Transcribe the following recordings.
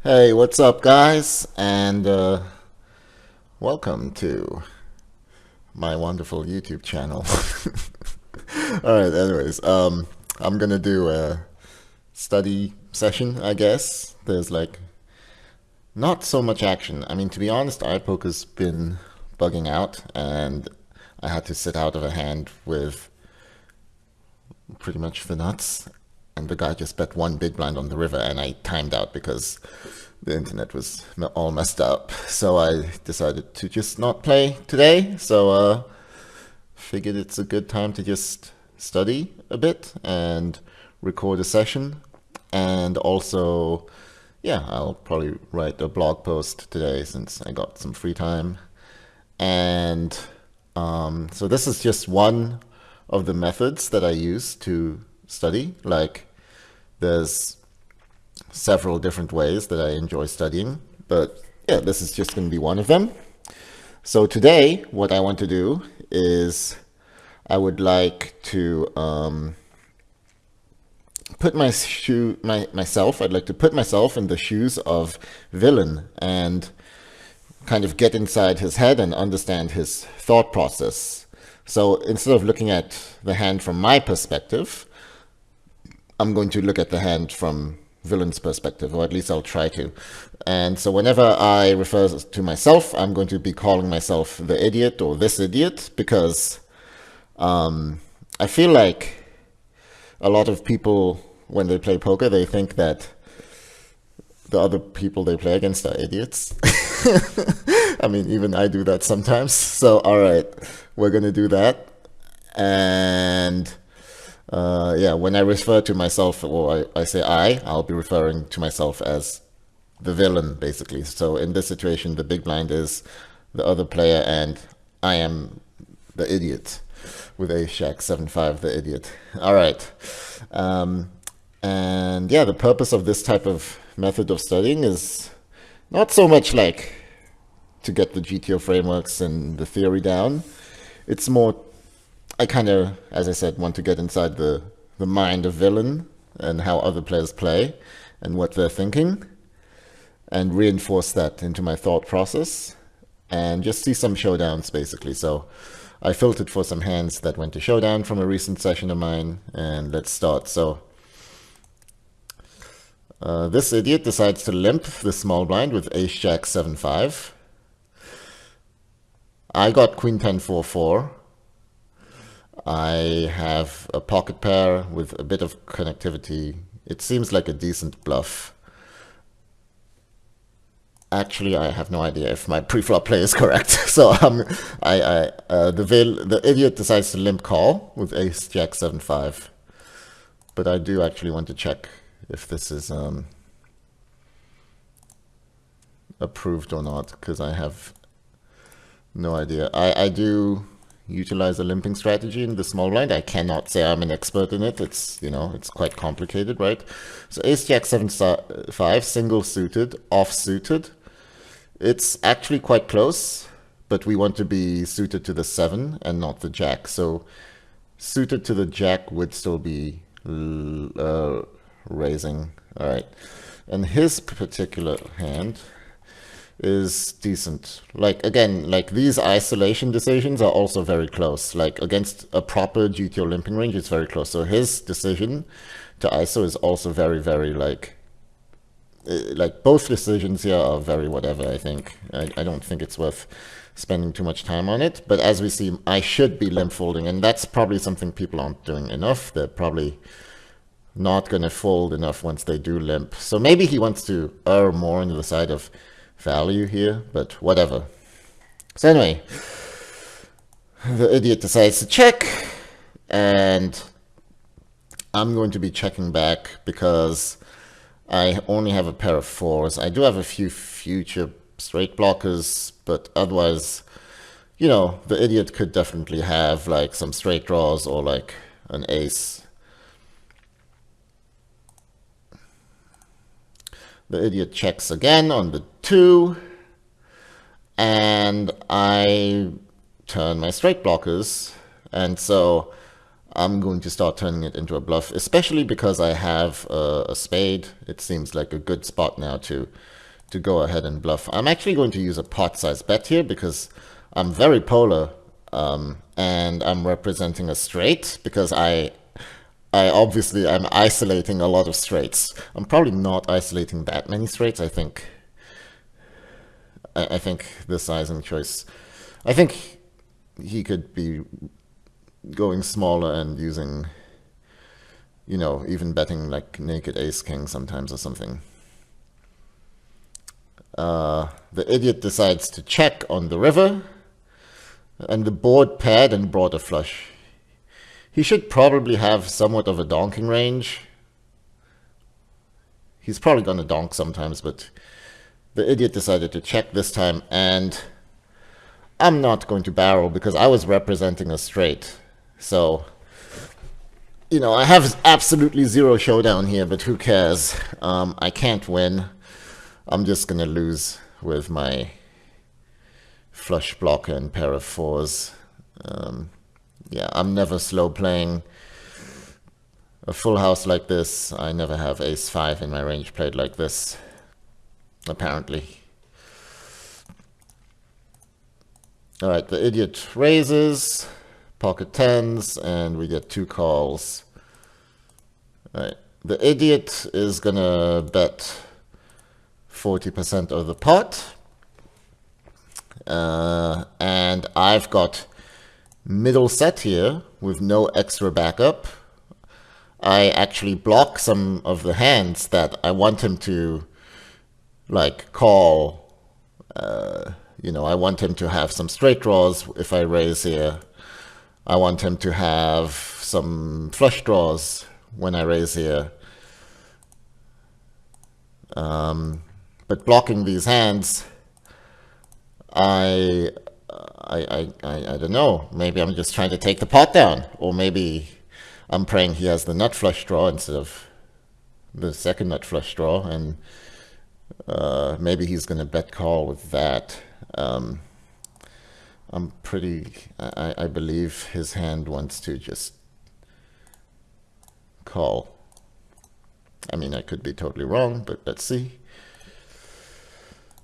Hey, what's up, guys? And welcome to my wonderful YouTube channel. All right, anyways, I'm gonna do a study session, I guess. There's like not so much action. I mean, to be honest, iPoker's been bugging out, and I had to sit out of a hand with pretty much the nuts. And the guy just bet one big blind on the river, and I timed out because the internet was all messed up. So I decided to just not play today. So figured it's a good time to just study a bit and record a session. And also, yeah, I'll probably write a blog post today since I got some free time. And so this is just one of the methods that I use to study. Like, there's several different ways that I enjoy studying, but yeah, this is just going to be one of them. So today, what I want to do is I would like to put myself. I'd like to put myself in the shoes of Villain and kind of get inside his head and understand his thought process. So instead of looking at the hand from my perspective, I'm going to look at the hand from Villain's perspective, or at least I'll try to. And so whenever I refer to myself, I'm going to be calling myself the idiot or this idiot, because I feel like a lot of people, when they play poker, they think that the other people they play against are idiots. I mean, even I do that sometimes. So, all right, we're going to do that. And yeah, when I refer to myself, or I say I'll be referring to myself as the villain, basically. So in this situation, the big blind is the other player, and I am the idiot with Ace Jack 7-5, the idiot. All right. And yeah, the purpose of this type of method of studying is not so much like to get the GTO frameworks and the theory down. It's more, I kind of, as I said, want to get inside the mind of Villain and how other players play and what they're thinking, and reinforce that into my thought process and just see some showdowns, basically. So I filtered for some hands that went to showdown from a recent session of mine, and let's start. So this idiot decides to limp the small blind with Ace Jack 7-5. I got Queen 10 4-4. I have a pocket pair with a bit of connectivity. It seems like a decent bluff. Actually, I have no idea if my pre-flop play is correct. So the idiot decides to limp call with Ace Jack 7-5. But I do actually want to check if this is approved or not, because I have no idea. I do utilize a limping strategy in the small blind. I cannot say I'm an expert in it. It's, it's quite complicated, right? So Ace Jack 7-5, single suited, off suited. It's actually quite close, but we want to be suited to the 7 and not the Jack. So suited to the Jack would still be raising. All right. And his particular hand is decent. Like, again, like these isolation decisions are also very close. Like against a proper GTO limping range, it's very close. So his decision to ISO is also very, very like both decisions here are very whatever, I think. I don't think it's worth spending too much time on it. But as we see, I should be limp folding, and that's probably something people aren't doing enough. They're probably not going to fold enough once they do limp. So maybe he wants to err more on the side of value here, but whatever. So anyway, the idiot decides to check, and I'm going to be checking back because I only have a pair of 4s. I do have a few future straight blockers, but otherwise, the idiot could definitely have like some straight draws or like an ace. The idiot checks again on the 2, and I turn my straight blockers, and so I'm going to start turning it into a bluff, especially because I have a spade. It seems like a good spot now to go ahead and bluff. I'm actually going to use a pot size bet here because I'm very polar, and I'm representing a straight because I obviously I'm isolating a lot of straights. I'm probably not isolating that many straights. I think the sizing choice, I think he could be going smaller and using, you know, even betting like naked ace king sometimes or something. The idiot decides to check on the river, and the board paired and brought a flush. He should probably have somewhat of a donking range. He's probably gonna donk sometimes, but the idiot decided to check this time, and I'm not going to barrel because I was representing a straight. So, you know, I have absolutely zero showdown here, but who cares? I can't win. I'm just gonna lose with my flush blocker and pair of fours. Yeah, I'm never slow playing a full house like this. I never have ace 5 in my range played like this, apparently. Alright, the idiot raises, pocket tens, and we get 2 calls. Alright, the idiot is gonna bet 40% of the pot. And I've got middle set here with no extra backup. I actually block some of the hands that I want him to like call. You know, I want him to have some straight draws if I raise here. I want him to have some flush draws when I raise here. But blocking these hands, I don't know. Maybe I'm just trying to take the pot down, or maybe I'm praying he has the nut flush draw instead of the second nut flush draw, and maybe he's going to bet call with that. I believe his hand wants to just call. I mean, I could be totally wrong, but let's see.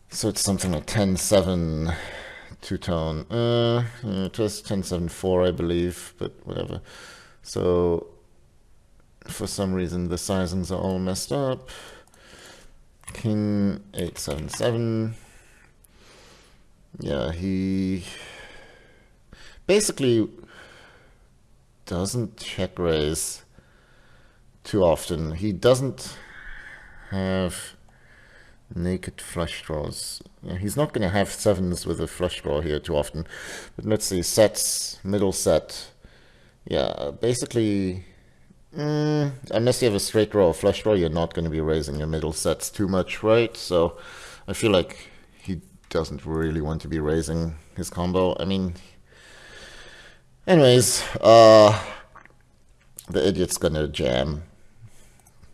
So it's something like 10-7 two-tone. Just 10-7-4, I believe, but whatever. So for some reason the sizings are all messed up. King 8-7-7. Yeah, he basically doesn't check raise too often. He doesn't have naked flush draws. He's not going to have sevens with a flush draw here too often. But let's see, sets, middle set. Yeah, basically, unless you have a straight draw or flush draw, you're not going to be raising your middle sets too much, right? So I feel like he doesn't really want to be raising his combo. I mean, anyways, the idiot's going to jam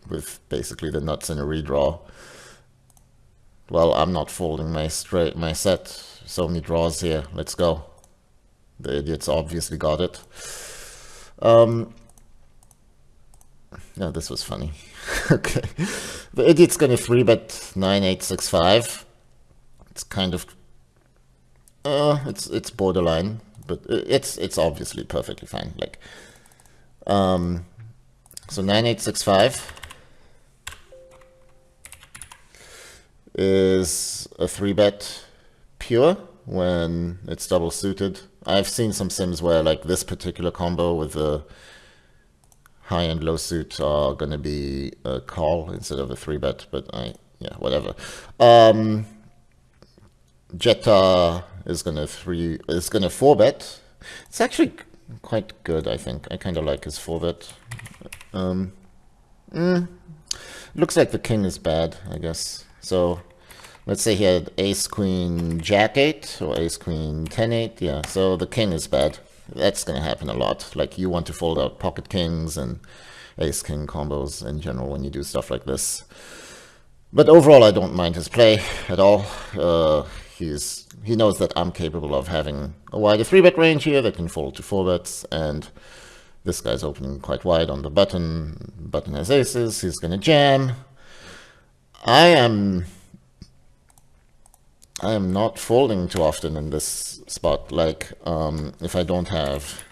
with basically the nuts in a redraw. Well, I'm not folding my set. So many draws here. Let's go. The idiot's obviously got it. Yeah, this was funny. Okay. The idiot's gonna 3-bet 9-8-6-5. It's kind of it's borderline, but it's obviously perfectly fine. Like so 9-8-6-5 is a 3-bet pure when it's double suited. I've seen some sims where like this particular combo with the high and low suit are gonna be a call instead of a 3-bet, but yeah, whatever. Jetta is gonna 4-bet. It's actually quite good, I think. I kind of like his 4-bet. Looks like the king is bad, I guess. So let's say he had ace queen jack 8 or ace queen 10-8. Yeah, so the king is bad. That's going to happen a lot. Like you want to fold out pocket kings and ace king combos in general when you do stuff like this. But overall, I don't mind his play at all. He knows that I'm capable of having a wider 3-bet range here that can fold to 4-bets, and This guy's opening quite wide on the button. Button has aces. He's gonna jam. I am not folding too often in this spot. Like, if I don't have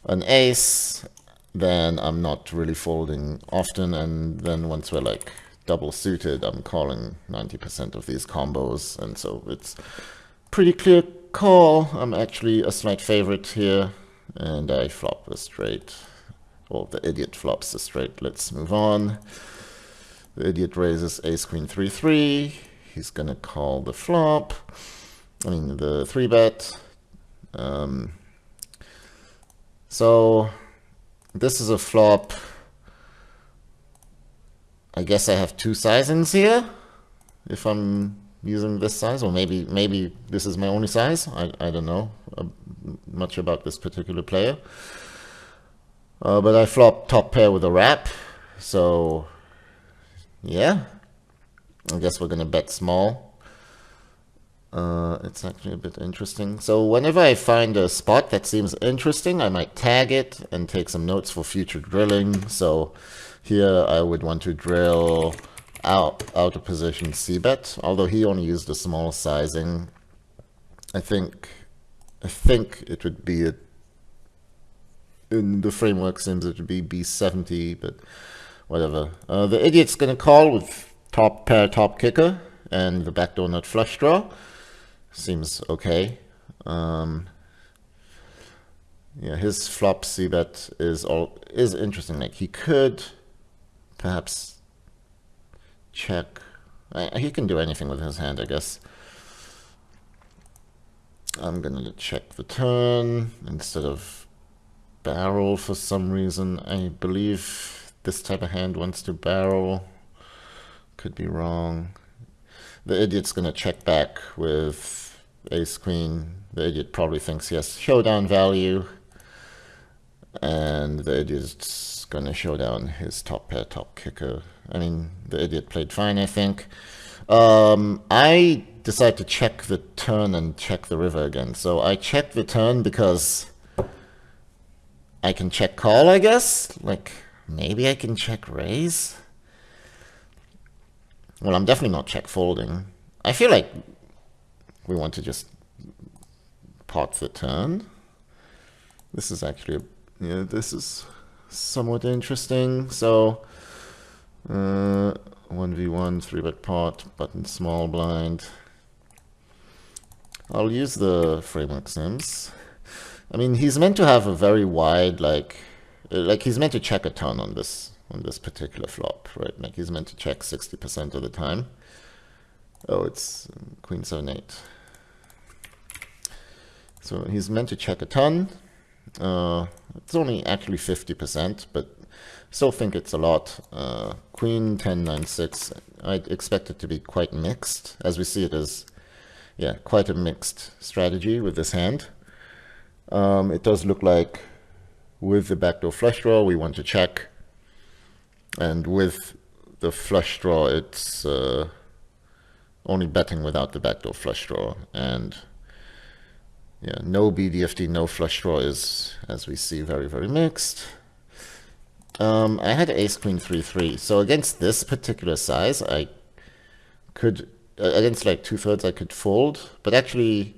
an ace, then I'm not really folding often. And then once we're like double suited, I'm calling 90% of these combos. And so it's pretty clear call. I'm actually a slight favorite here. And I flop a straight. Well, the idiot flops a straight. Let's move on. The idiot raises ace queen 3-3. He's gonna call the flop. I mean the 3-bet. So this is a flop. I guess I have two sizings here if I'm using this size, or maybe this is my only size. I don't know much about this particular player. But I flop top pair with a wrap, so yeah, I guess we're gonna bet small. It's actually a bit interesting. So whenever I find a spot that seems interesting, I might tag it and take some notes for future drilling. So here I would want to drill out of position c-bet, although he only used a small sizing. I think it would be in the framework seems it would be b70, but whatever. The idiot's gonna call with top pair, top kicker, and the backdoor nut flush draw. Seems okay. Yeah, his flop c-bet is interesting. Like, he could perhaps check. He can do anything with his hand, I guess. I'm gonna check the turn instead of barrel for some reason. I believe this type of hand wants to barrel. Could be wrong. The idiot's gonna check back with ace queen. The idiot probably thinks he has showdown value, and the idiot's gonna show down his top pair, top kicker. I mean, the idiot played fine, I think. I decided to check the turn and check the river again. So I checked the turn because I can check call, I guess. Like, maybe I can check raise. Well, I'm definitely not check folding. I feel like we want to just pot the turn. This is actually, this is somewhat interesting. So, 1v1, 3-bet pot, button small blind. I'll use the framework sims. I mean, he's meant to have a very wide, like he's meant to check a ton on this particular flop, right? Like, he's meant to check 60% of the time. Oh, it's queen 7-8. So he's meant to check a ton. It's only actually 50%, but still think it's a lot. Queen 10-9-6. I'd expect it to be quite mixed. As we see, it is, yeah, quite a mixed strategy with this hand. It does look like with the backdoor flush draw, we want to check. And with the flush draw, it's only betting without the backdoor flush draw. And yeah, no BDFD, no flush draw is, as we see, very, very mixed. I had ace queen 3-3. So against this particular size, I could, against like 2/3, I could fold. But actually,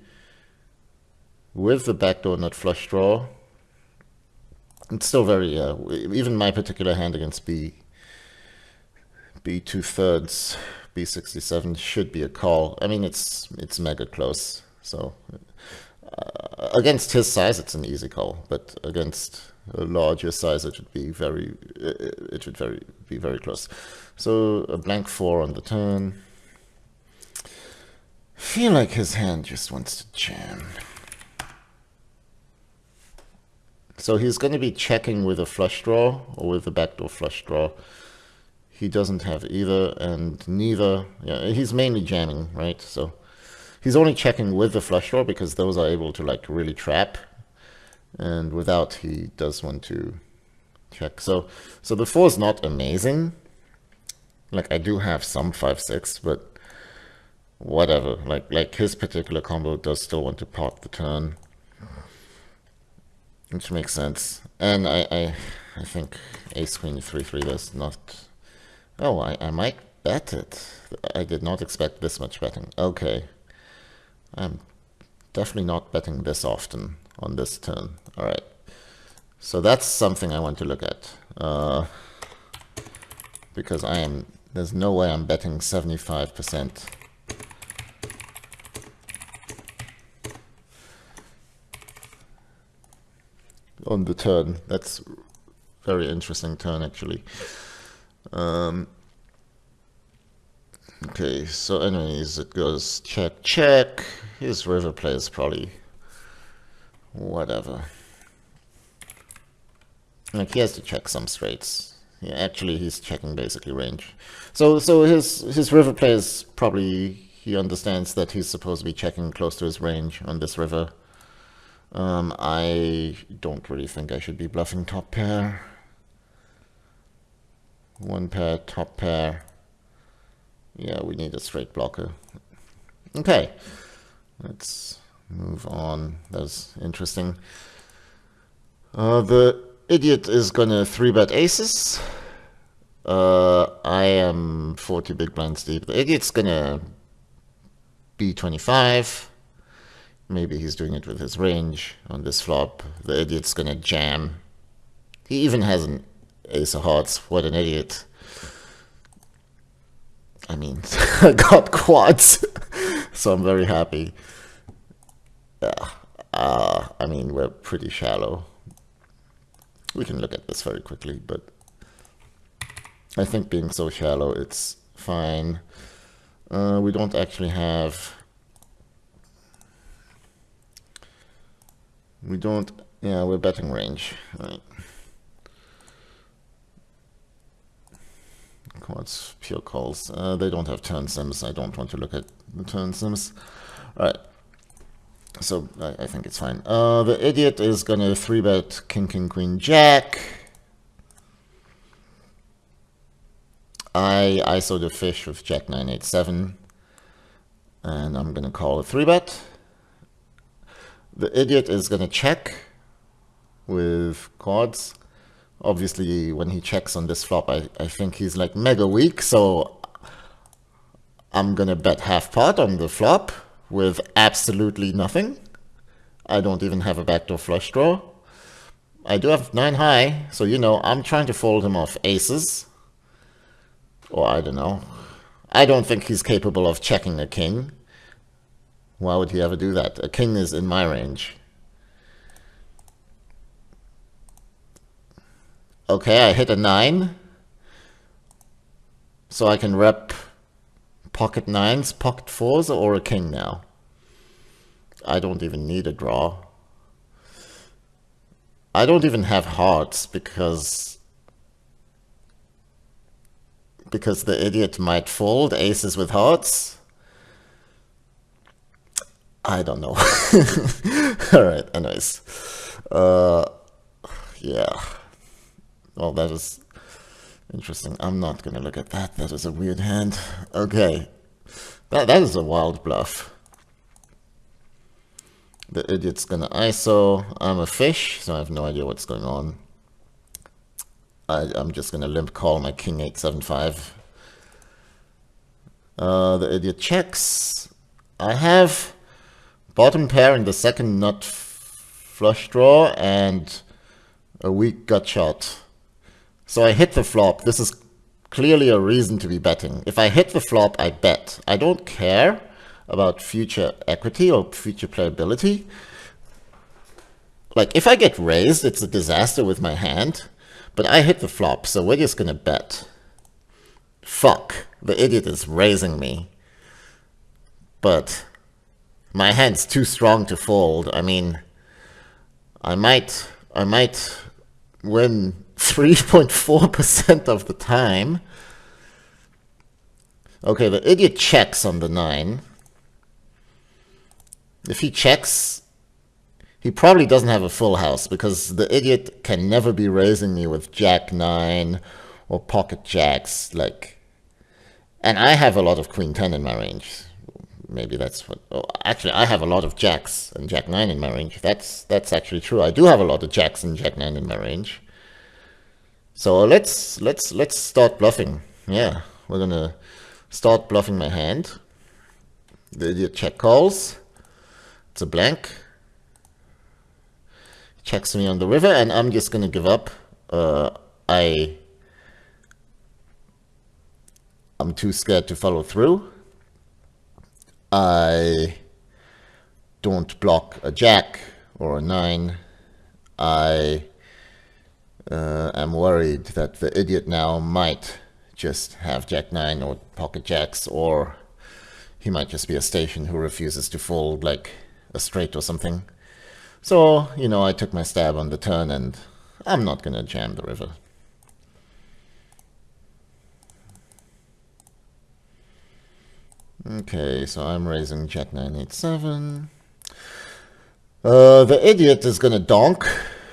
with the backdoor nut flush draw, it's still very, even my particular hand against B 2/3, B67 should be a call. I mean, it's mega close. So against his size, it's an easy call. But against a larger size, it would be very, be very close. So a blank 4 on the turn. Feel like his hand just wants to jam. So he's going to be checking with a flush draw or with a backdoor flush draw. He doesn't have either and neither. Yeah, he's mainly jamming, right? So he's only checking with the flush draw because those are able to like really trap. And without, he does want to check. So the 4 is not amazing. Like, I do have some 5-6, but whatever. Like his particular combo does still want to pot the turn. which makes sense. And I think ace queen 3-3 does not. Oh, I might bet it. I did not expect this much betting. Okay, I'm definitely not betting this often on this turn. All right, so that's something I want to look at, because there's no way I'm betting 75% on the turn. That's very interesting turn, actually. Okay, so anyways, it goes check, check. His river play is probably whatever. Like, he has to check some straights. Yeah, actually, he's checking basically range. So his river play is probably, he understands that he's supposed to be checking close to his range on this river. I don't really think I should be bluffing top pair. One pair, top pair. Yeah, we need a straight blocker. Okay, let's move on. That's interesting. The idiot is gonna 3-bet aces. I am 40 big blinds deep. The idiot's gonna B25. Maybe he's doing it with his range on this flop. The idiot's gonna jam. He even has an ace of hearts. What an idiot. I mean, I got quads, so I'm very happy. Yeah. I mean, we're pretty shallow. We can look at this very quickly, but I think being so shallow, it's fine. We don't actually have... We don't... Yeah, we're betting range. Right. Quads, pure calls. They don't have turn sims. I don't want to look at the turn sims. Alright. So I think it's fine. The idiot is gonna 3-bet king, king, queen, jack. I ISO the fish with jack 9, 8, 7. And I'm gonna call a 3-bet. The idiot is gonna check with quads. Obviously, when he checks on this flop, I think he's like mega weak, so I'm gonna bet half pot on the flop with absolutely nothing. I don't even have a backdoor flush draw. I do have 9 high, so you know, I'm trying to fold him off aces. Or I don't know. I don't think he's capable of checking a king. Why would he ever do that? A king is in my range. Okay, I hit a 9. So I can rep pocket 9s, pocket 4s, or a king now. I don't even need a draw. I don't even have hearts because the idiot might fold aces with hearts. I don't know. Alright, anyways. Yeah. Well, that is interesting. I'm not gonna look at that. That is a weird hand. Okay. That is a wild bluff. The idiot's gonna ISO. I'm a fish, so I have no idea what's going on. I'm just gonna limp call my king 8-7-5. The idiot checks. I have bottom pair in the second nut flush draw and a weak gut shot. So I hit the flop. This is clearly a reason to be betting. If I hit the flop, I bet. I don't care about future equity or future playability. Like, if I get raised, it's a disaster with my hand. But I hit the flop, so we're just gonna bet. Fuck. The idiot is raising me. But my hand's too strong to fold. I mean, I might win 3.4% of the time. Okay, the idiot checks on the 9. If he checks, he probably doesn't have a full house because the idiot can never be raising me with jack 9 or pocket jacks, like. And I have a lot of queen 10 in my range. maybe that's what. Oh, actually, I have a lot of jacks and jack 9 in my range. That's actually true. I do have a lot of jacks and jack 9 in my range. So let's start bluffing. Yeah, we're gonna start bluffing my hand. The idiot check calls. It's a blank. Checks me on the river, and I'm just gonna give up. I'm too scared to follow through. I don't block a jack or a 9. I am worried that the idiot now might just have jack 9 or pocket jacks, or he might just be a station who refuses to fold like a straight or something. So, you know, I took my stab on the turn, and I'm not gonna jam the river. Okay, so I'm raising jack 9, 8, 7. The idiot is gonna donk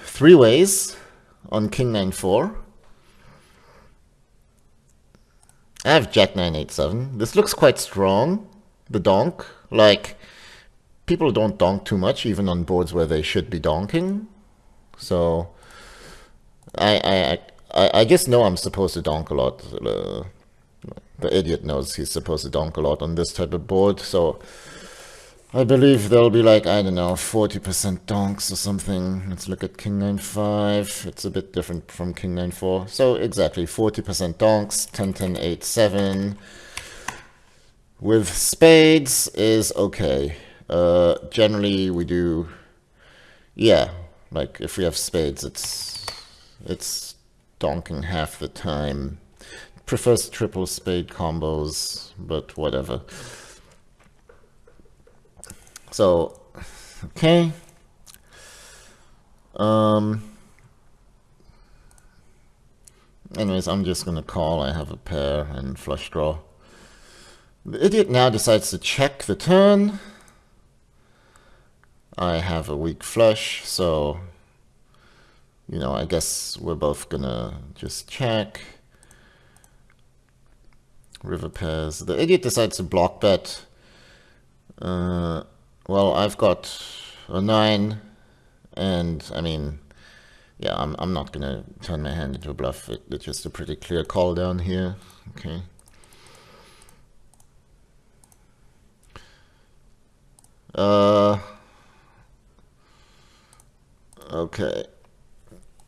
3 ways on king 9, 4. I have jack 9, 8, 7. This looks quite strong, the donk. Like, people don't donk too much, even on boards where they should be donking. So, I just know I'm supposed to donk a lot. The idiot knows he's supposed to donk a lot on this type of board, so I believe there'll be like, I don't know, 40% donks or something. Let's look at king 9, 5. It's a bit different from king 9, 4. So exactly, 40% donks, 10, 10, 8, 7. With spades is okay. Generally we do, yeah, like if we have spades, it's donking half the time. Prefers triple spade combos, but whatever. So, okay. Anyways, I'm just gonna call. I have a pair and flush draw. The idiot now decides to check the turn. I have a weak flush, so, you know, I guess we're both gonna just check. River pairs. The idiot decides to block bet. Well, I've got a 9, and I mean, yeah, I'm not gonna turn my hand into a bluff. It's just a pretty clear call down here. Okay. Okay.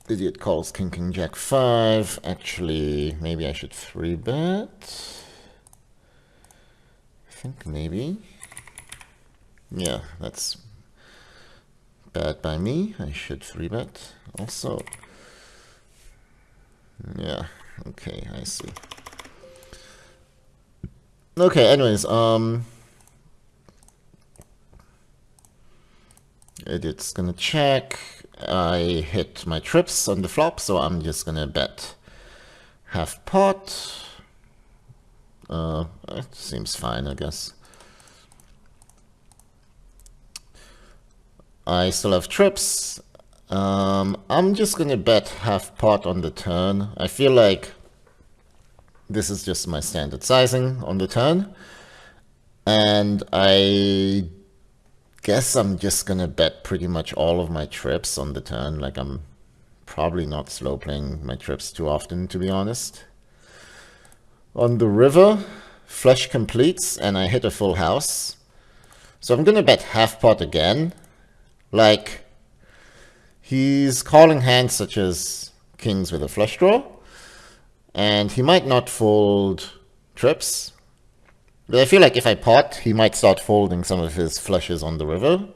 Idiot calls king, king, jack 5. Actually, maybe I should 3-bet. I think maybe. Yeah, that's bad by me. I should 3-bet also. Yeah, okay, I see. Okay, anyways, idiot's gonna check. I hit my trips on the flop, so I'm just gonna bet half pot. It seems fine, I guess. I still have trips. I'm just gonna bet half pot on the turn. I feel like this is just my standard sizing on the turn, and I guess I'm just gonna bet pretty much all of my trips on the turn. Like, I'm probably not slow playing my trips too often, to be honest. On the river, flush completes and I hit a full house, so I'm gonna bet half pot again. Like, he's calling hands such as kings with a flush draw, and he might not fold trips. But I feel like if I pot, he might start folding some of his flushes on the river.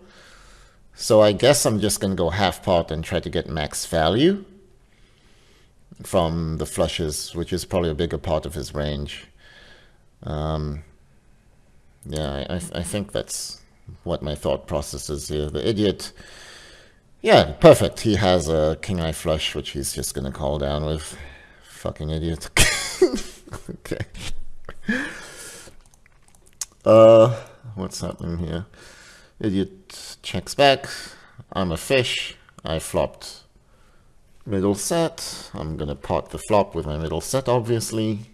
So I guess I'm just going to go half pot and try to get max value from the flushes, which is probably a bigger part of his range. Yeah, I think that's what my thought process is here. The idiot, yeah, perfect. He has a king eye flush, which he's just going to call down with. Fucking idiot. Okay. What's happening here? Idiot checks back. I'm a fish. I flopped middle set. I'm gonna pot the flop with my middle set, obviously,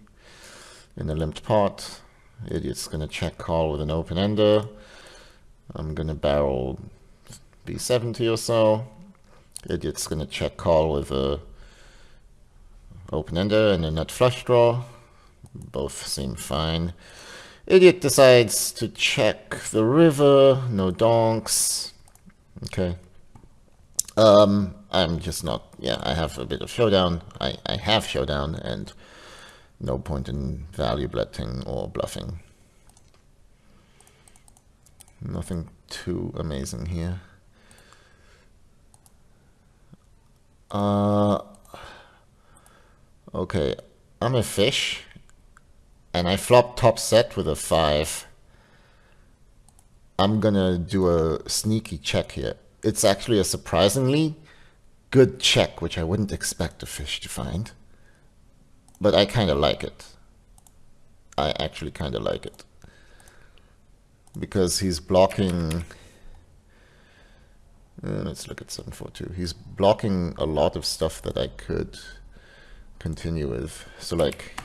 in a limped pot. Idiot's gonna check call with an open ender. I'm gonna barrel b70 or so. Idiot's gonna check call with a open ender and a nut flush draw. Both seem fine. Idiot decides to check the river, no donks. Okay. I'm just not, yeah, I have a bit of showdown. I have showdown and no point in value betting or bluffing. Nothing too amazing here. Okay, I'm a fish, and I flop top set with a 5. I'm gonna do a sneaky check here. It's actually a surprisingly good check, which I wouldn't expect a fish to find. But I kind of like it. I actually kind of like it. Because he's blocking... let's look at 742. He's blocking a lot of stuff that I could continue with. So like...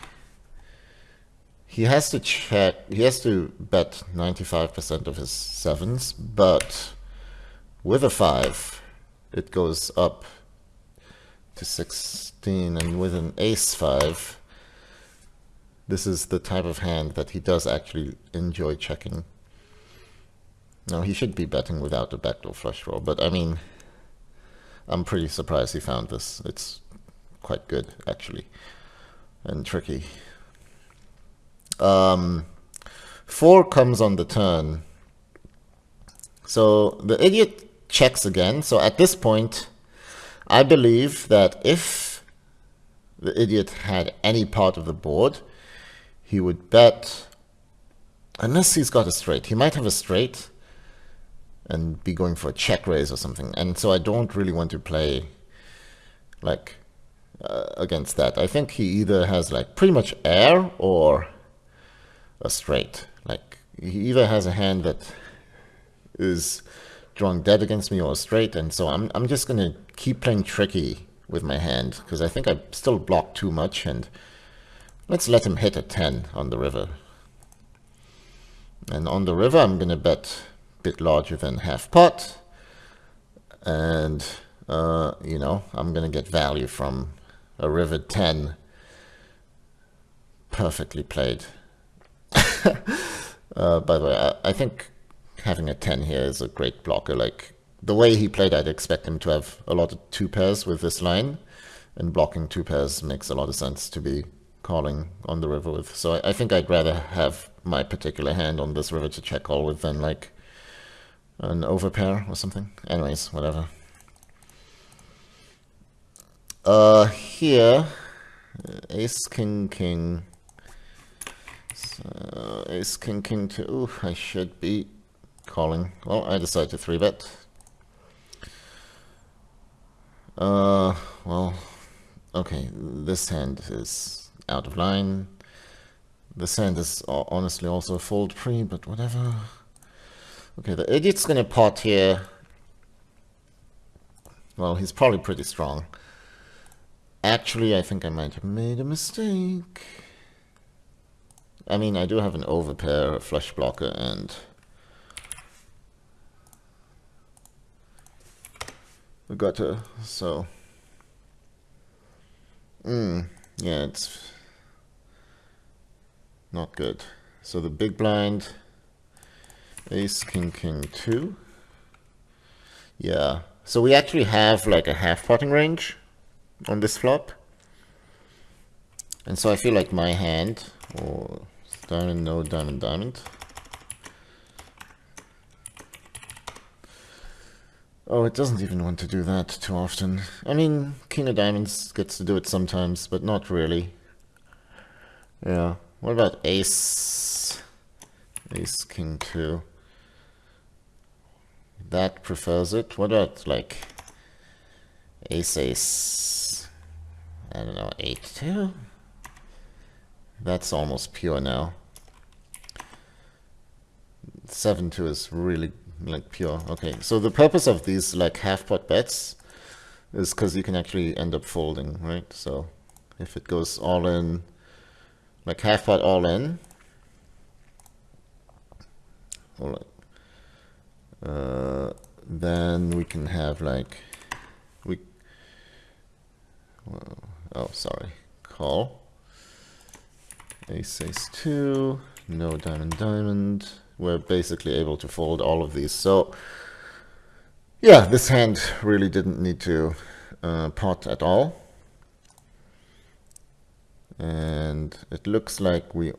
he has to check... he has to bet 95% of his 7s, but with a 5, it goes up to 16, and with an ace 5, this is the type of hand that he does actually enjoy checking. Now, he should be betting without a backdoor flush draw, but I mean, I'm pretty surprised he found this. It's quite good, actually, and tricky. 4 comes on the turn. So the idiot checks again. So at this point, I believe that if the idiot had any part of the board, he would bet, unless he's got a straight. He might have a straight and be going for a check raise or something. And so I don't really want to play like against that. I think he either has like pretty much air or a straight. Like he either has a hand that is drawing dead against me or a straight, and so I'm just gonna keep playing tricky with my hand because I think I still block too much, and let's let him hit a 10 on the river. And on the river I'm gonna bet a bit larger than half pot, and you know, I'm gonna get value from a river 10. Perfectly played. By the way, I think having a 10 here is a great blocker. Like the way he played, I'd expect him to have a lot of 2 pairs with this line, and blocking 2 pairs makes a lot of sense to be calling on the river with. So I think I'd rather have my particular hand on this river to check call with than like an overpair or something. Anyways, whatever. Here, ace, king, king. So, ace, king, king, 2. Ooh, I should be calling. Well, I decided to 3-bet. Well, okay, this hand is out of line. This hand is honestly also a fold pre, but whatever. Okay, the idiot's gonna pot here. Well, he's probably pretty strong. Actually, I think I might have made a mistake. I mean, I do have an overpair, a flush blocker, and a gutter, so yeah, it's not good. So the big blind, ace, king, king, 2. Yeah, so we actually have like a half potting range on this flop, and so I feel like my hand, or diamond, no diamond, diamond. Oh, it doesn't even want to do that too often. I mean, king of diamonds gets to do it sometimes, but not really. Yeah. What about ace? Ace, king, 2. That prefers it. What about, like, ace, ace? I don't know, 8, 2? That's almost pure now. 7, 2 is really like pure. Okay, so the purpose of these like half pot bets is because you can actually end up folding, right? So if it goes all in, like half pot all in, or then we can have like oh sorry, call ace ace 2, no diamond diamond. We're basically able to fold all of these. So yeah, this hand really didn't need to pot at all. And it looks like we're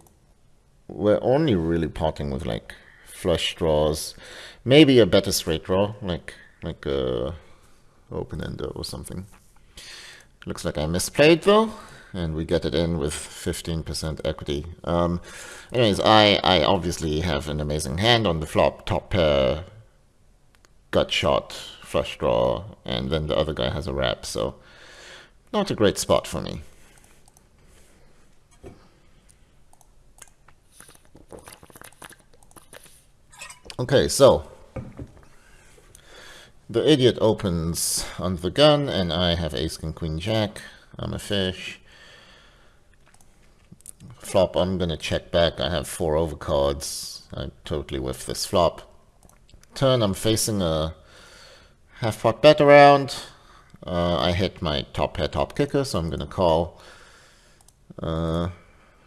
only really potting with like flush draws, maybe a better straight draw, like a open-ender or something. Looks like I misplayed though, and we get it in with 15% equity. Anyways, I obviously have an amazing hand on the flop, top pair, gut shot, flush draw, and then the other guy has a wrap, so not a great spot for me. Okay, so the idiot opens on the gun, and I have ace, king, queen, jack. I'm a fish. Flop, I'm gonna check back. I have 4 overcards. I totally whiff this flop. Turn, I'm facing a half pot bet around. I hit my top pair, top kicker, so I'm gonna call.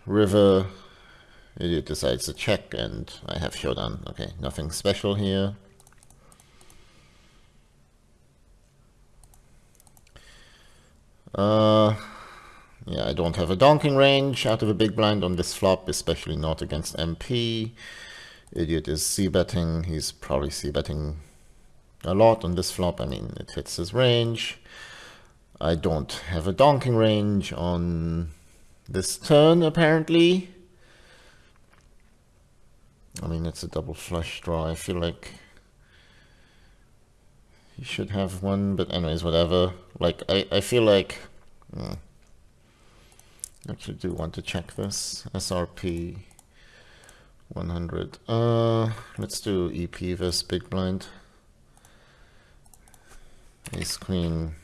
River, idiot decides to check, and I have showdown. Okay, nothing special here. Yeah, I don't have a donking range out of a big blind on this flop, especially not against MP. Idiot is c-betting. He's probably c-betting a lot on this flop. I mean, it hits his range. I don't have a donking range on this turn, apparently. I mean, it's a double flush draw. I feel like he should have one, but anyways, whatever. Like, I feel like... I actually do want to check this. SRP 100. Let's do EP versus big blind. Ace queen.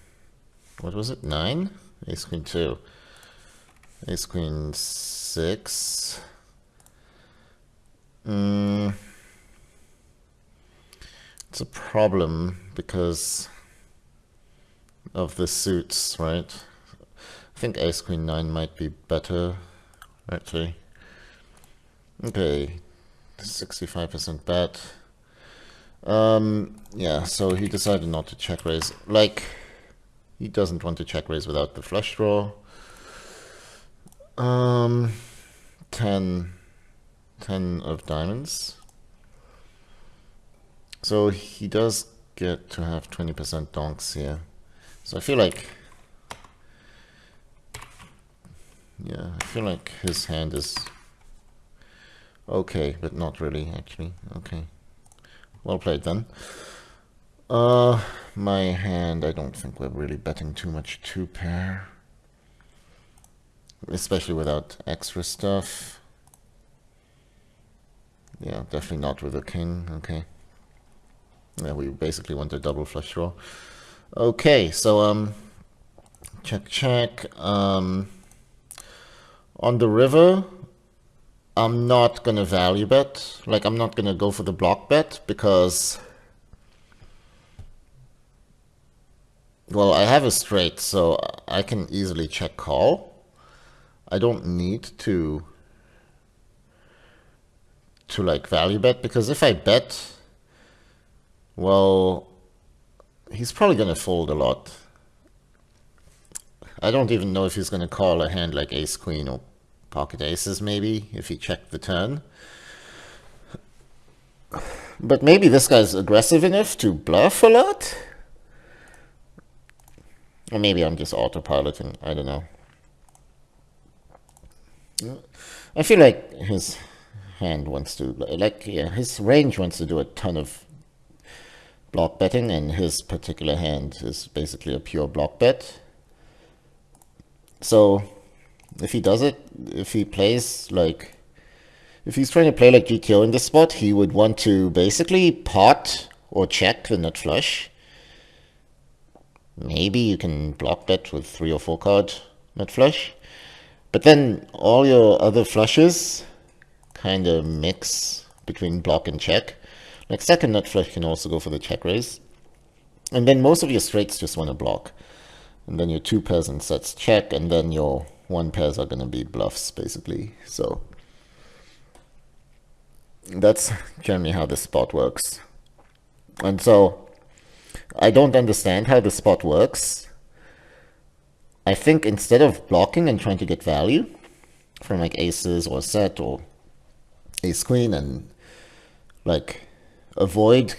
What was it? 9? Ace queen 2. Ace queen 6. It's a problem because of the suits, right? I think ace queen 9 might be better, actually. Okay, 65% bet. Yeah, so he decided not to check raise. Like, he doesn't want to check raise without the flush draw. 10 of diamonds. So he does get to have 20% donks here. So I feel like, yeah, I feel like his hand is okay, but not really, actually. Okay, well played then. My hand, I don't think we're really betting too much 2-pair, especially without extra stuff. Yeah, definitely not with a king. Okay. Yeah, we basically want a double flush draw. Okay, so check. On the river, I'm not gonna value bet. Like, I'm not gonna go for the block bet because, well, I have a straight, so I can easily check call. I don't need to like value bet, because if I bet, well, he's probably gonna fold a lot. I don't even know if he's gonna call a hand like ace queen or pocket aces, maybe, if he checked the turn. But maybe this guy's aggressive enough to bluff a lot? Or maybe I'm just autopiloting, I don't know. I feel like his hand wants to, like, yeah, his range wants to do a ton of block betting, and his particular hand is basically a pure block bet. So if he does it, if he plays like, if he's trying to play like GTO in this spot, he would want to basically pot or check the nut flush. Maybe you can block bet with 3 or 4 card nut flush, but then all your other flushes kind of mix between block and check. Like second nut flush can also go for the check raise. And then most of your straights just want to block. And then your two pairs and sets check, and then your one pairs are going to be bluffs, basically. So that's generally how this spot works. And so I don't understand how the spot works. I think instead of blocking and trying to get value from like aces or set or ace queen and like avoid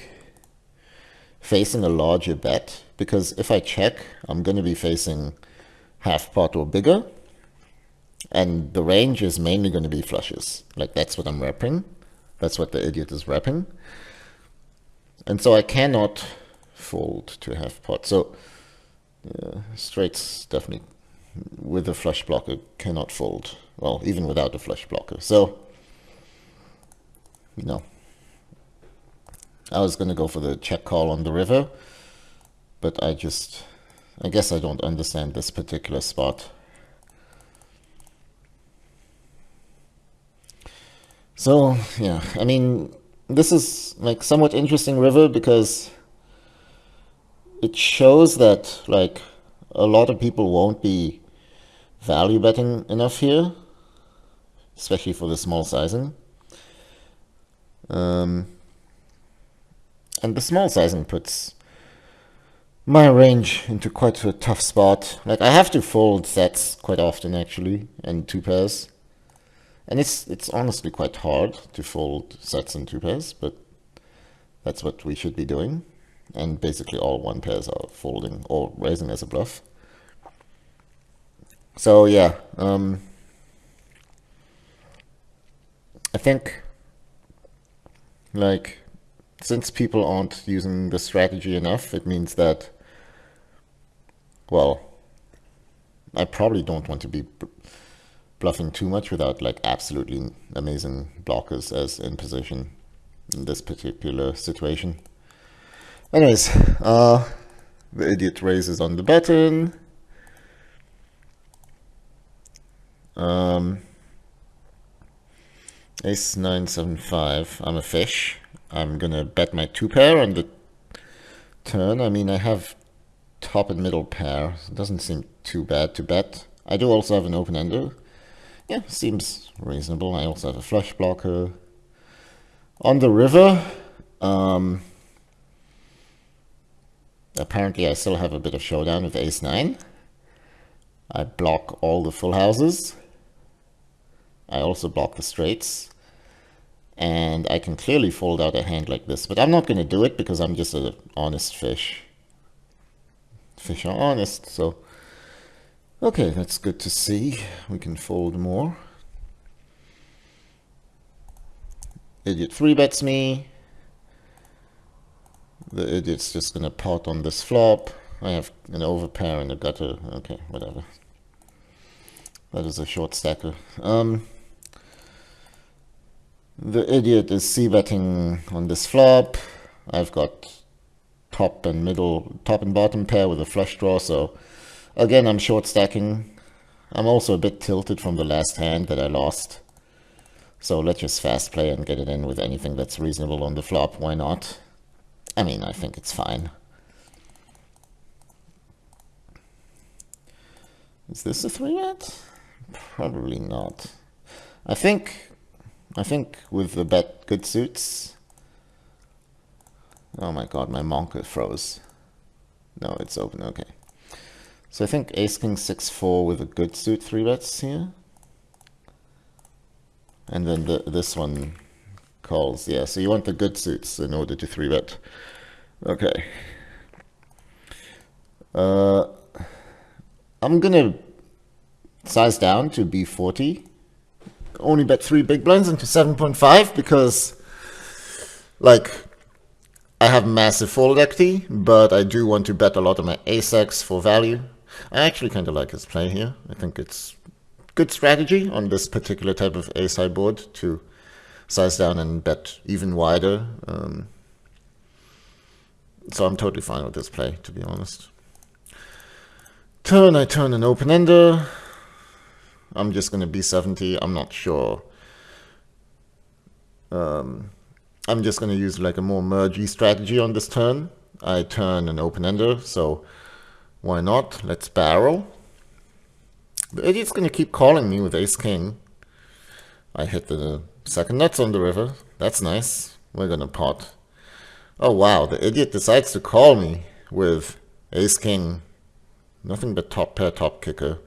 facing a larger bet, because if I check, I'm going to be facing half pot or bigger, and the range is mainly going to be flushes. Like that's what I'm repping. That's what the idiot is repping. And so I cannot fold to half pot. So straights definitely with a flush blocker cannot fold. Well, even without a flush blocker. So, you know, I was going to go for the check call on the river, but I guess I don't understand this particular spot. So, yeah, I mean, this is like somewhat interesting river because it shows that like a lot of people won't be value betting enough here, especially for the small sizing. And the small sizing puts my range into quite a tough spot. Like I have to fold sets quite often actually, and two pairs. And it's honestly quite hard to fold sets and two pairs, but that's what we should be doing. And basically all one pairs are folding or raising as a bluff. So yeah, I think like since people aren't using the strategy enough, it means that, well, I probably don't want to be bluffing too much without like absolutely amazing blockers as in position in this particular situation. Anyways, the idiot raises on the button. Ace 9 7 5. I'm a fish. I'm gonna bet my two pair on the turn. I mean, I have top and middle pair. It doesn't seem too bad to bet. I do also have an open ender. Yeah, seems reasonable. I also have a flush blocker. On the river, apparently I still have a bit of showdown with ace 9. I block all the full houses. I also block the straights. And I can clearly fold out a hand like this, but I'm not going to do it because I'm just an honest fish. Fish are honest, so... Okay, that's good to see. We can fold more. Idiot 3-bets me. The idiot's just going to pot on this flop. I have an overpair and a gutter. Okay, whatever. That is a short stacker. The idiot is c-betting on this flop. I've got top and bottom pair with a flush draw, so again I'm short stacking. I'm also a bit tilted from the last hand that I lost. So let's just fast play and get it in with anything that's reasonable on the flop. Why not? I mean, I think it's fine. Is this a 3-bet? Probably not. I think with the bet good suits... Oh my god, my Monka froze. No, it's open, okay. So I think ace king 6-4 with a good suit 3-bets here. And then this one calls, yeah, so you want the good suits in order to 3-bet. Okay. I'm gonna size down to B40. Only bet 3 big blinds into 7.5 because, like, I have massive fold equity, but I do want to bet a lot of my ace-x for value. I actually kind of like his play here. I think it's good strategy on this particular type of ace-high board to size down and bet even wider. So I'm totally fine with this play, to be honest. Turn, I turn an open-ender. I'm just going to B70. I'm not sure. I'm just going to use like a more mergy strategy on this turn. I turn an open-ender, so why not? Let's barrel. The idiot's going to keep calling me with ace-king. I hit the second nuts on the river. That's nice. We're going to pot. Oh wow, the idiot decides to call me with ace-king. Nothing but top pair, top kicker.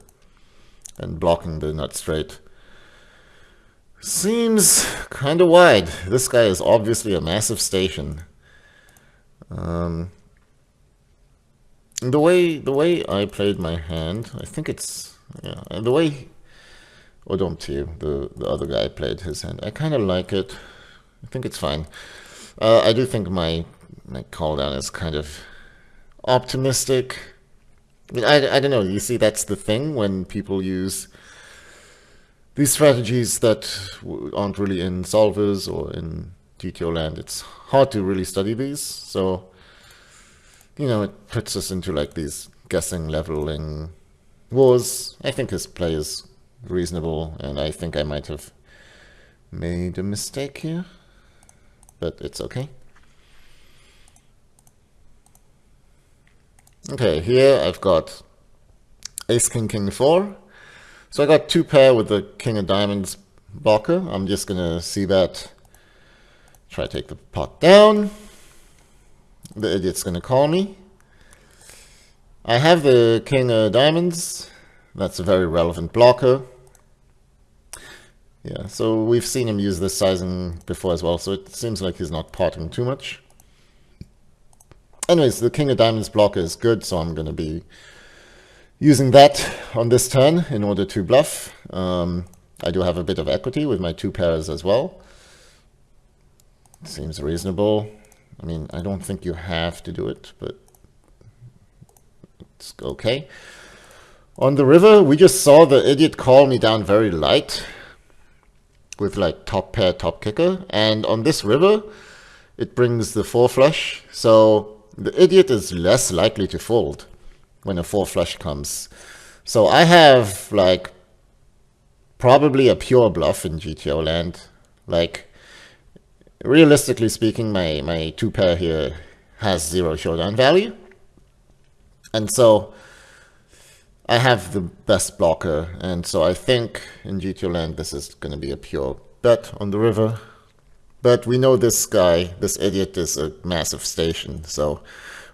And blocking the nut straight. Seems kind of wide. This guy is obviously a massive station. The way I played my hand, I think it's, yeah, the way Odomtiu, the other guy, played his hand, I kind of like it. I think it's fine. I do think my call down is kind of optimistic. I mean, I don't know. You see, that's the thing when people use these strategies that aren't really in solvers or in GTO land. It's hard to really study these, so you know, it puts us into like these guessing, leveling wars. I think his play is reasonable, and I think I might have made a mistake here, but it's okay. Okay, here I've got ace, king, king, 4. So I got 2 pair with the king of diamonds blocker. I'm just gonna see that, try to take the pot down. The idiot's gonna call me. I have the king of diamonds. That's a very relevant blocker. Yeah, so we've seen him use this sizing before as well, so it seems like he's not potting too much. Anyways, the king of diamonds blocker is good, so I'm gonna be using that on this turn in order to bluff. I do have a bit of equity with my 2 pairs as well. Seems reasonable. I mean, I don't think you have to do it, but it's okay. On the river, we just saw the idiot call me down very light with like top pair, top kicker. And on this river, it brings the 4 flush. So the idiot is less likely to fold when a 4 flush comes. So I have like probably a pure bluff in GTO land. Like, realistically speaking, my 2 pair here has 0 showdown value. And so I have the best blocker, and so I think in GTO land this is going to be a pure bet on the river. But we know this guy, this idiot, is a massive station, so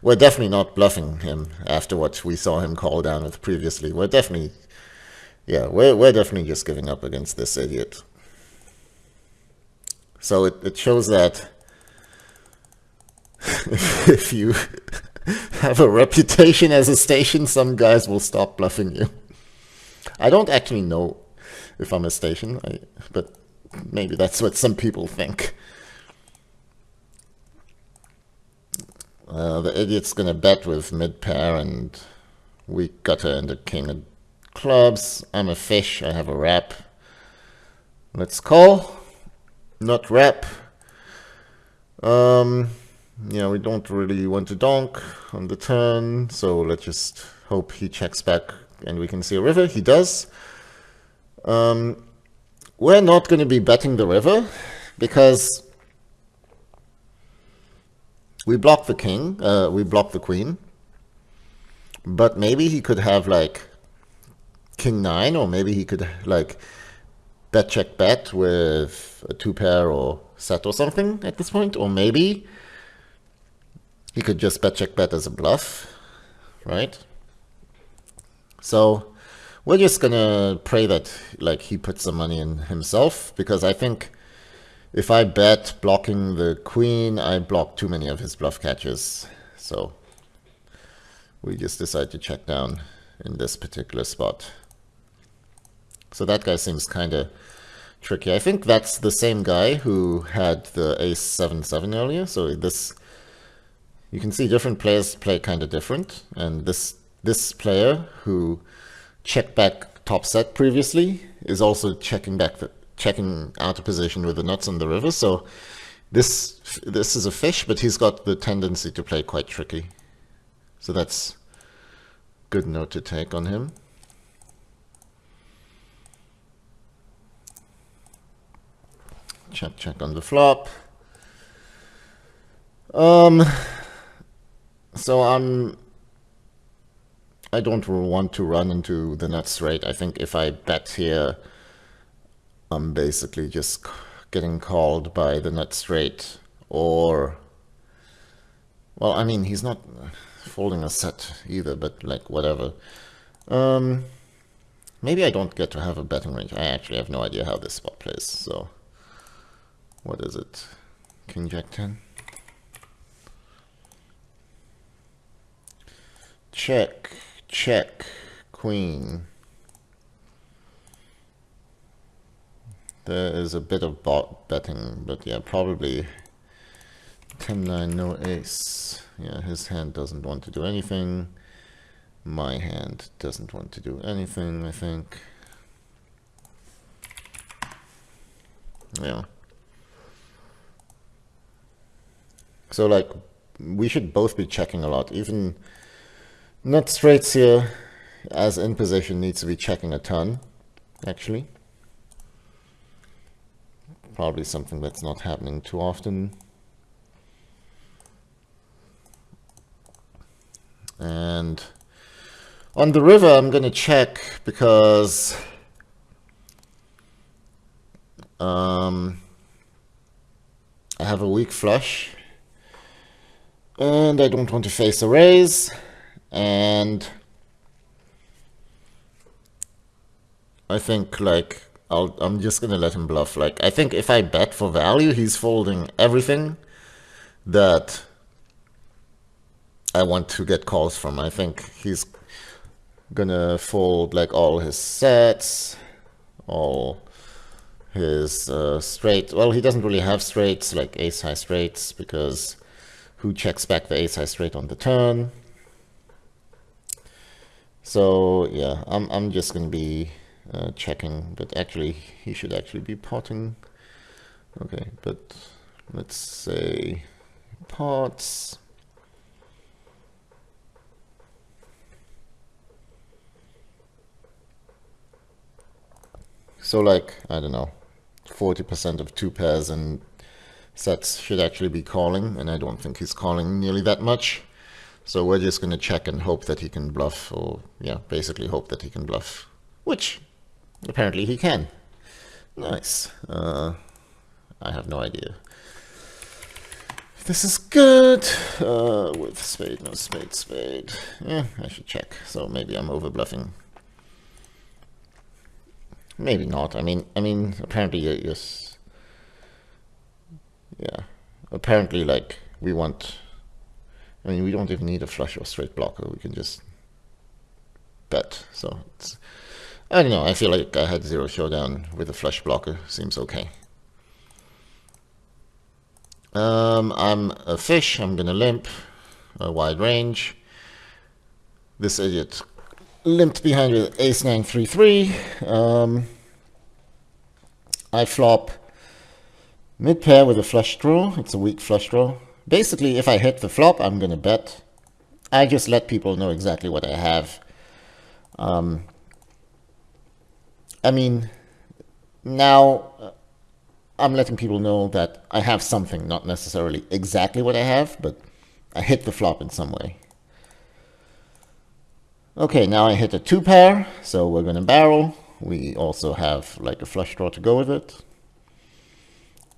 we're definitely not bluffing him after what we saw him call down with previously. We're definitely, yeah, we're definitely just giving up against this idiot. So it shows that if you have a reputation as a station, some guys will stop bluffing you. I don't actually know if I'm a station, but maybe that's what some people think. The idiot's gonna bet with mid pair and weak gutter and a king of clubs. I'm a fish, I have a wrap. Let's call, not wrap. Yeah, we don't really want to donk on the turn, so let's just hope he checks back and we can see a river. He does. We're not going to be betting the river because we block the king, we block the queen, but maybe he could have like king 9, or maybe he could like bet check bet with a 2 pair or set or something at this point, or maybe he could just bet check bet as a bluff, right? So we're just gonna pray that like he puts some money in himself, because I think if I bet blocking the queen, I block too many of his bluff catches. So we just decide to check down in this particular spot. So that guy seems kind of tricky. I think that's the same guy who had the ace 7-7 earlier. So this, you can see different players play kind of different, and this player who checked back top set previously is also checking out of position with the nuts on the river. So this is a fish, but he's got the tendency to play quite tricky. So that's good note to take on him. check on the flop. So I don't want to run into the nut straight. I think if I bet here, I'm basically just getting called by the nut straight, or, well, I mean, he's not folding a set either, but like whatever. Maybe I don't get to have a betting range. I actually have no idea how this spot plays. So what is it? King Jack 10. Check, check, queen. There is a bit of betting, but yeah, probably 10-9, no ace. Yeah, his hand doesn't want to do anything. My hand doesn't want to do anything, I think. Yeah. So like, we should both be checking a lot. Even nut straights here, as in position, needs to be checking a ton, actually. Probably something that's not happening too often. And on the river, I'm going to check because I have a weak flush. And I don't want to face a raise. And I think like I'm just gonna let him bluff. Like I think if I bet for value, he's folding everything that I want to get calls from. I think he's gonna fold like all his sets, all his straight. Well, he doesn't really have straights like ace high straights because who checks back the ace high straight on the turn? So yeah, I'm just gonna be checking, but actually he should actually be potting. Okay, but let's say pots. So like, I don't know, 40% of two pairs and sets should actually be calling, and I don't think he's calling nearly that much. So we're just going to check and hope that he can bluff, or yeah, basically hope that he can bluff, which apparently he can. Nice. I have no idea if this is good. With spade, no spade, spade. Yeah, I should check. So maybe I'm over bluffing. Maybe not. I mean, apparently yes. Yeah. Apparently, like we want. I mean, we don't even need a flush or straight blocker. We can just bet. So it's, I don't know. I feel like I had zero showdown with a flush blocker. Seems okay. I'm a fish. I'm gonna limp a wide range. This idiot limped behind with ace 9 3 3. I flop mid pair with a flush draw. It's a weak flush draw. Basically, if I hit the flop, I'm gonna bet. I just let people know exactly what I have. I mean, now I'm letting people know that I have something, not necessarily exactly what I have, but I hit the flop in some way. Okay, now I hit a two pair, so we're gonna barrel. We also have like a flush draw to go with it.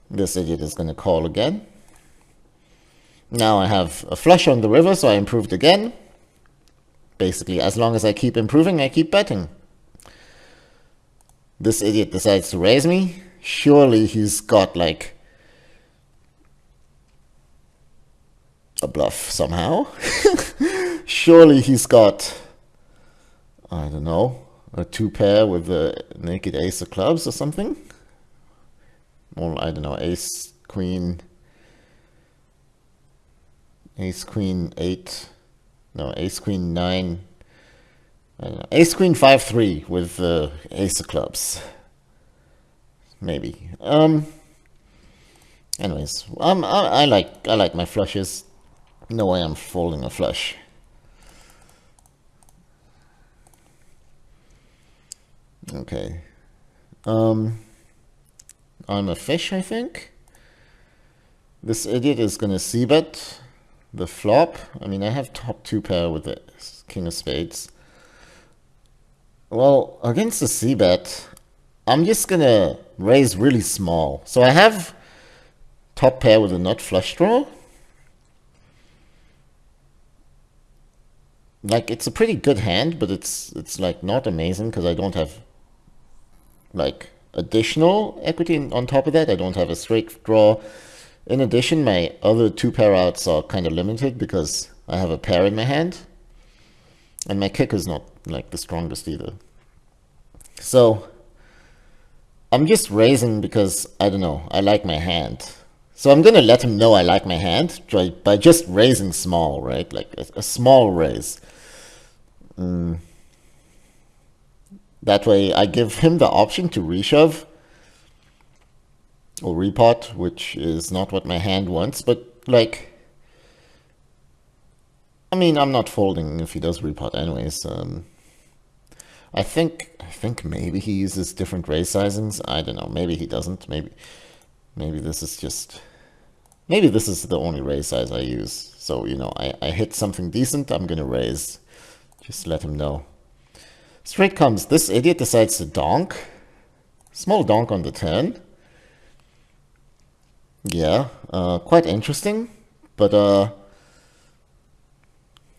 This idiot is gonna call again. Now I have a flush on the river, so I improved again. Basically, as long as I keep improving, I keep betting. This idiot decides to raise me. Surely he's got like a bluff somehow. Surely he's got, I don't know, a two pair with a naked ace of clubs or something. Or I don't know, ace, queen 8. No, ace queen 9. I don't know, ace queen 5 3 with ace of clubs. Maybe. Anyways, I like my flushes. No way I'm folding a flush. Okay. I'm a fish, I think. This idiot is gonna c-bet the flop. I mean, I have top 2 pair with the king of spades. Well, against the c-bet, I'm just gonna raise really small. So I have top pair with a nut flush draw. Like, it's a pretty good hand, but it's like not amazing because I don't have like additional equity on top of that. I don't have a straight draw. In addition, my other 2 pair outs are kind of limited because I have a pair in my hand. And my kick is not like the strongest either. So I'm just raising because, I don't know, I like my hand. So I'm going to let him know I like my hand by just raising small, right? Like a small raise. That way I give him the option to reshove or repot, which is not what my hand wants, but like, I mean, I'm not folding if he does repot anyways. I think maybe he uses different raise sizings. I don't know. Maybe he doesn't. Maybe this is just, maybe this is the only raise size I use. So, you know, I hit something decent, I'm gonna raise. Just let him know. Straight comes. This idiot decides to donk. Small donk on the turn. Yeah, quite interesting. But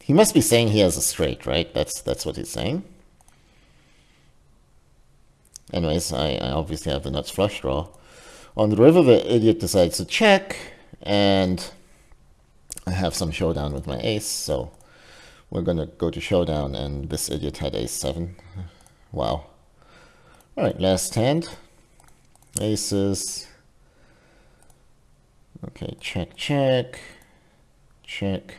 he must be saying he has a straight, right? That's what he's saying. Anyways, I obviously have the nuts flush draw. On the river, the idiot decides to check, and I have some showdown with my ace, so we're gonna go to showdown, and this idiot had ace 7. Wow. Alright, last hand. Aces. Okay, check, check. Check.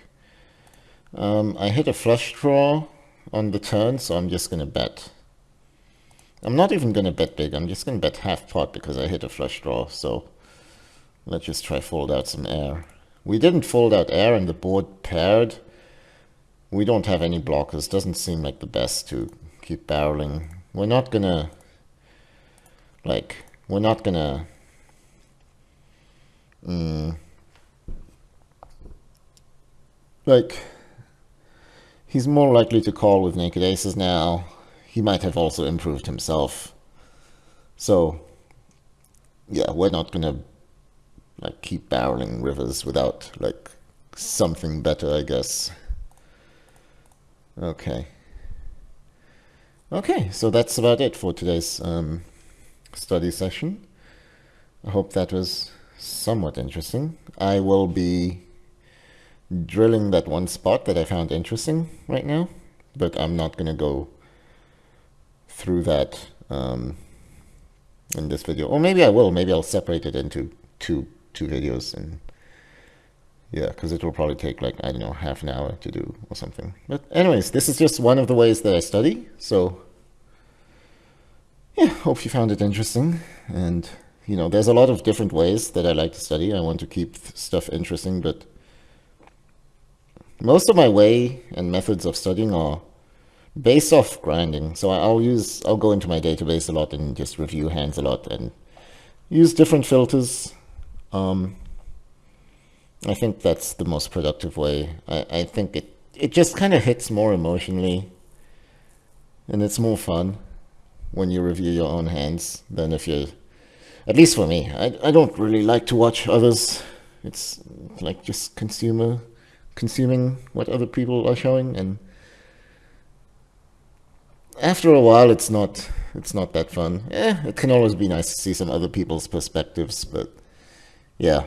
I hit a flush draw on the turn, so I'm just gonna bet. I'm not even gonna bet big, I'm just gonna bet half pot because I hit a flush draw, so let's just try fold out some air. We didn't fold out air and the board paired. We don't have any blockers, doesn't seem like the best to keep barreling. We're not gonna, like, like, he's more likely to call with naked aces now. He might have also improved himself. So, yeah, we're not gonna, like, keep barreling rivers without, like, something better, I guess. Okay. Okay, so that's about it for today's study session. I hope that was somewhat interesting. I will be drilling that one spot that I found interesting right now, but I'm not going to go through that in this video. Or maybe I will. Maybe I'll separate it into two videos, and yeah, because it will probably take, like, I don't know, half an hour to do or something. But anyways, this is just one of the ways that I study. So yeah, hope you found it interesting. And, you know, there's a lot of different ways that I like to study. I want to keep stuff interesting, but most of my way and methods of studying are based off grinding. So I'll go into my database a lot and just review hands a lot and use different filters. I think that's the most productive way. I think it just kind of hits more emotionally, and it's more fun when you review your own hands than if you, at least for me, I don't really like to watch others. It's like just consuming what other people are showing, and after a while it's not that fun. It can always be nice to see some other people's perspectives, but yeah.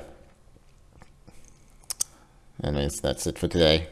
Anyways, that's it for today.